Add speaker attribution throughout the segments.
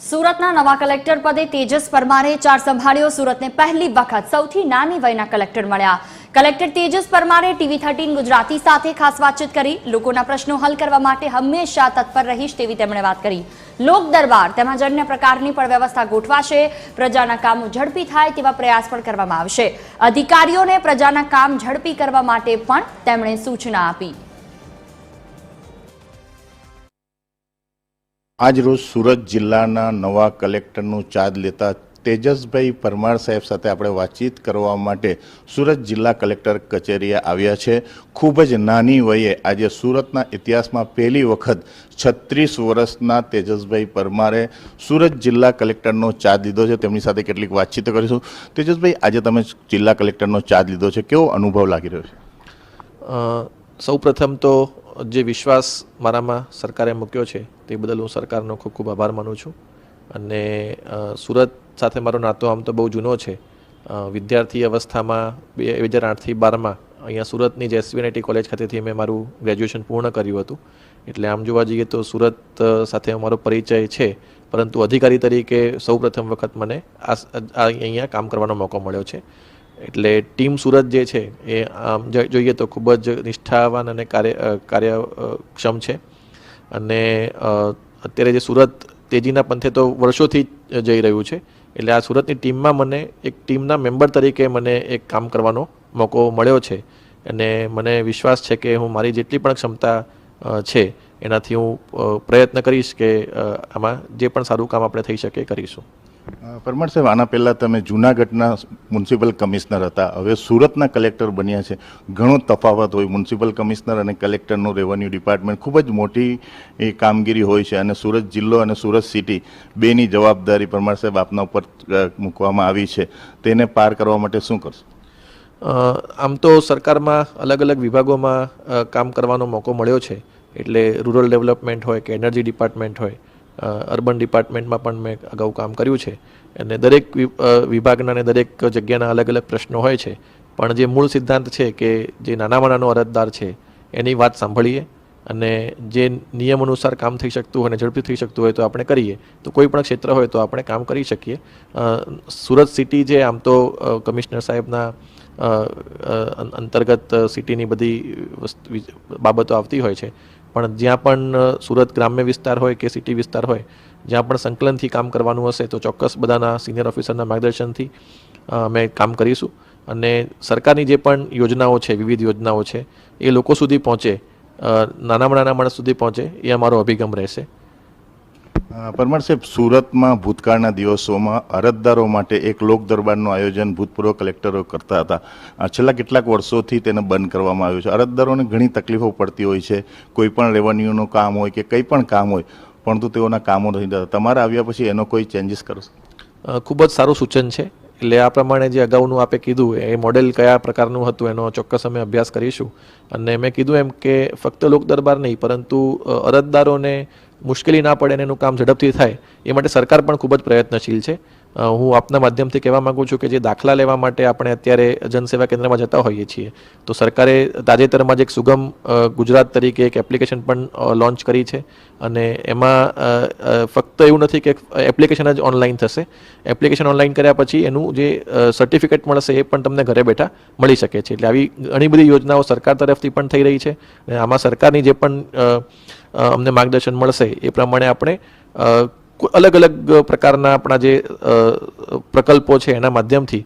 Speaker 1: સુરતના નવા કલેક્ટર પદે તેજસ પરમારે ચાર્જ સંભાળ્યો। સુરતને પહેલી વખત સૌથી નાની વયના કલેક્ટર મળ્યા। કલેક્ટર તેજસ પરમારે TV13 ગુજરાતી સાથે ખાસ વાતચીત કરી। લોકોના પ્રશ્નો હલ કરવા માટે હંમેશા તત્પર રહીશ તેવી તેમણે વાત કરી। લોક દરબાર તેમજ અન્ય પ્રકારની પણ વ્યવસ્થા ગોઠવાશે। પ્રજાના કામો ઝડપી થાય તેવા પ્રયાસ પણ કરવામાં આવશે। અધિકારીઓને પ્રજાના કામ ઝડપી કરવા માટે પણ તેમણે સૂચના આપી।
Speaker 2: આજ રોજ સુરત જિલ્લાના નવા કલેક્ટરનું ચાર્જ લેતા તેજસભાઈ પરમાર સાહેબ સાથે આપણે વાતચીત કરવા માટે સુરત જિલ્લા કલેક્ટર કચેરીએ આવ્યા છે। ખૂબ જ નાની વયે આજે સુરતના ઇતિહાસમાં પહેલી વખત 36 વર્ષના તેજસભાઈ પરમારે સુરત જિલ્લા કલેક્ટરનો ચાર્જ લીધો છે। તેમની સાથે કેટલીક વાતચીત કરીશું। તેજસભાઈ, આજે તમે જિલ્લા કલેક્ટરનો ચાર્જ લીધો છે, કેવો અનુભવ લાગી રહ્યો છે?
Speaker 3: સૌપ્રથમ તો જે વિશ્વાસ મારામાં સરકારે મૂક્યો છે તે બદલ હું સરકારનો ખૂબ ખૂબ આભાર માનું છું। અને સુરત સાથે મારો નાતો આમ તો બહુ જૂનો છે। વિદ્યાર્થી અવસ્થામાં 2008થી 12માં અહીંયા સુરતની જ SVNIT કોલેજ ખાતેથી મેં મારું ગ્રેજ્યુએશન પૂર્ણ કર્યું હતું। એટલે આમ જોવા જઈએ તો સુરત સાથે અમારો પરિચય છે, પરંતુ અધિકારી તરીકે સૌપ્રથમ વખત મને અહીંયા કામ કરવાનો મોકો મળ્યો છે। એટલે ટીમ સુરત જે છે એ આમ જોઈએ તો ખૂબ જ નિષ્ઠાવાન અને કાર્યક્ષમ છે। અને અત્યારે જે સુરત તેજીના પંથે તો વર્ષોથી જઈ રહ્યું છે। એટલે આ સુરતની ટીમમાં મને એક ટીમના મેમ્બર તરીકે મને એક કામ કરવાનો મોકો મળ્યો છે। અને મને વિશ્વાસ છે કે હું મારી જેટલી પણ ક્ષમતા છે એનાથી હું પ્રયત્ન કરીશ કે આમાં જે પણ સારું કામ આપણે થઈ શકે કરીશું।
Speaker 2: પરમાર સાહેબ, આના પહેલાં તમે જૂનાગઢના મ્યુનિસિપલ કમિશનર હતા, હવે સુરતના કલેક્ટર બન્યા છે। ઘણો તફાવત હોય, મ્યુનિસિપલ કમિશનર અને કલેક્ટરનું રેવન્યુ ડિપાર્ટમેન્ટ ખૂબ જ મોટી એ કામગીરી હોય છે। અને સુરત જિલ્લો અને સુરત સિટી બેની જવાબદારી પરમાર સાહેબ આપના ઉપર મૂકવામાં આવી છે, તેને પાર કરવા માટે શું કરશો?
Speaker 3: આમ તો સરકારમાં અલગ અલગ વિભાગોમાં કામ કરવાનો મોકો મળ્યો છે। એટલે રૂરલ ડેવલપમેન્ટ હોય કે એનર્જી ડિપાર્ટમેન્ટ હોય, અર્બન ડિપાર્ટમેન્ટમાં પણ મેં અગાઉ કામ કર્યું છે। અને દરેક વિભાગના અને દરેક જગ્યાના અલગ અલગ પ્રશ્નો હોય છે, પણ જે મૂળ સિદ્ધાંત છે કે જે નાનામાં નાનો અરજદાર છે એની વાત સાંભળીએ અને જે નિયમ અનુસાર કામ થઈ શકતું હોય અને ઝડપી થઈ શકતું હોય તો આપણે કરીએ। તો કોઈ પણ ક્ષેત્ર હોય તો આપણે કામ કરી શકીએ। સુરત સિટી જે આમ તો કમિશનર સાહેબના અંતર્ગત સિટીની બધી બાબતો આવતી હોય છે, પણ જ્યાં પણ સુરત ગ્રામ્ય વિસ્તાર હોય કે સિટી વિસ્તાર હોય, જ્યાં પણ સંકલનથી કામ કરવાનું હશે તો ચોક્કસ બધાના સિનિયર ઓફિસરના માર્ગદર્શનથી અમે કામ કરીશું। અને સરકારની જે પણ યોજનાઓ છે, વિવિધ યોજનાઓ છે, એ લોકો સુધી પહોંચે, નાનામાં નાના માણસ સુધી પહોંચે, એ અમારો અભિગમ રહેશે।
Speaker 2: પરમાર સાહેબ, સુરતમાં ભૂતકાળના દિવસોમાં અરજદારો માટે એક લોક દરબારનું આયોજન ભૂતપૂર્વ કલેક્ટરો કરતા હતા। છેલ્લા કેટલાક વર્ષોથી તેને બંધ કરવામાં આવ્યું છે। અરજદારોને ઘણી તકલીફો પડતી હોય છે, કોઈ પણ રેવન્યુનું કામ હોય કે કંઈ પણ કામ હોય, પરંતુ તેઓના કામો નથી થતા। તમારા આવ્યા પછી એનો કોઈ ચેન્જીસ કરશો?
Speaker 3: ખૂબ જ સારું સૂચન છે। એટલે આ પ્રમાણે જે અગાઉનું આપે કીધું એ મોડેલ કયા પ્રકારનું હતું એનો ચોક્કસ અમે અભ્યાસ કરીશું। અને મેં કીધું એમ કે ફક્ત લોક દરબાર નહીં, પરંતુ અરજદારોને મુશ્કેલી ના પડે અને એનું કામ ઝડપથી થાય એ માટે સરકાર પણ ખૂબ જ પ્રયત્નશીલ છે। હું આપના માધ્યમથી કહેવા માગું છું કે જે દાખલા લેવા માટે આપણે અત્યારે જનસેવા કેન્દ્રમાં જતા હોઈએ છીએ, તો સરકારે તાજેતરમાં જ એક સુગમ ગુજરાત તરીકે એક એપ્લિકેશન પણ લોન્ચ કરી છે। અને એમાં ફક્ત એવું નથી કે એપ્લિકેશન જ ઓનલાઈન થશે, એપ્લિકેશન ઓનલાઈન કર્યા પછી એનું જે સર્ટિફિકેટ મળશે એ પણ તમને ઘરે બેઠા મળી શકે છે। એટલે આવી ઘણી બધી યોજનાઓ સરકાર તરફથી પણ થઈ રહી છે। અને આમાં સરકારની જે પણ અમને માર્ગદર્શન મળશે એ પ્રમાણે આપણે અલગ અલગ પ્રકારના આપણા જે પ્રકલ્પો છે એના માધ્યમથી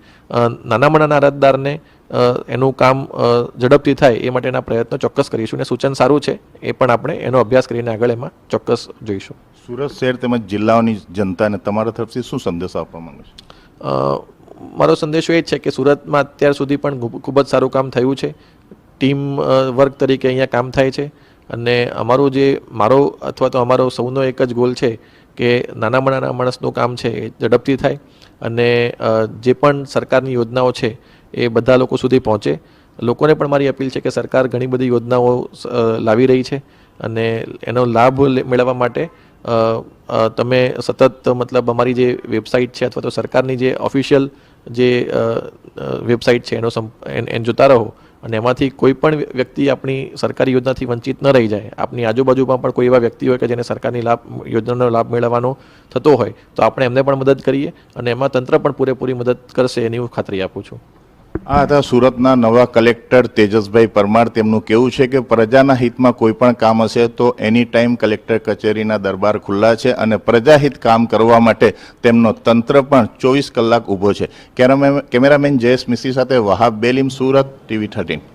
Speaker 3: નાનામાં નાના અરજદારને એનું કામ ઝડપથી થાય એ માટેના પ્રયત્નો ચોક્કસ કરીશું। અને સૂચન સારું છે, એ પણ આપણે એનો અભ્યાસ કરીને આગળ એમાં ચોક્કસ જોઈશું।
Speaker 2: સુરત શહેર તેમજ જિલ્લાઓની જનતાને તમારા તરફથી શું સંદેશો આપવા માંગો છો?
Speaker 3: મારો સંદેશો એ જ છે કે સુરતમાં અત્યાર સુધી પણ ખૂબ જ સારું કામ થયું છે। ટીમ વર્ક તરીકે અહીંયા કામ થાય છે। અને મારો અથવા તો અમારો સૌનો એક જ ગોલ છે કે નાનામાં નાના માણસનું કામ છે એ ઝડપથી થાય અને જે પણ સરકારની યોજનાઓ છે એ બધા લોકો સુધી પહોંચે। લોકોને પણ મારી અપીલ છે કે સરકાર ઘણી બધી યોજનાઓ લાવી રહી છે અને એનો લાભ મેળવવા માટે તમે સતત મતલબ અમારી જે વેબસાઇટ છે અથવા તો સરકારની જે ઓફિશિયલ જે વેબસાઇટ છે એને જોતા રહો અને એમાંથી કોઈ પણ વ્યક્તિ આપણી સરકારી યોજનાથી વંચિત ન રહી જાય. આપની આજુબાજુમાં પણ કોઈ એવા વ્યક્તિ હોય કે જેને સરકારની યોજનાનો લાભ મેળવવાનો થતો હોય તો આપણે એમને પણ મદદ કરીએ અને એમાં તંત્ર પણ પૂરેપૂરી મદદ કરશે એની હું ખાતરી આપું છું.
Speaker 2: આ હતા સુરતના નવા કલેક્ટર તેજસભાઈ પરમાર. તેમનું કહેવું છે કે પ્રજાના હિતમાં કોઈ પણ કામ હશે તો એની ટાઈમ કલેક્ટર કચેરીના દરબાર ખુલ્લા છે અને પ્રજાહિત કામ કરવા માટે તેમનો તંત્ર પણ 24 કલાક ઊભો છે. કેમેરામેન જયેશ મિસ્ત્રી સાથે વહાબ બેલીમ, સુરત, TV13.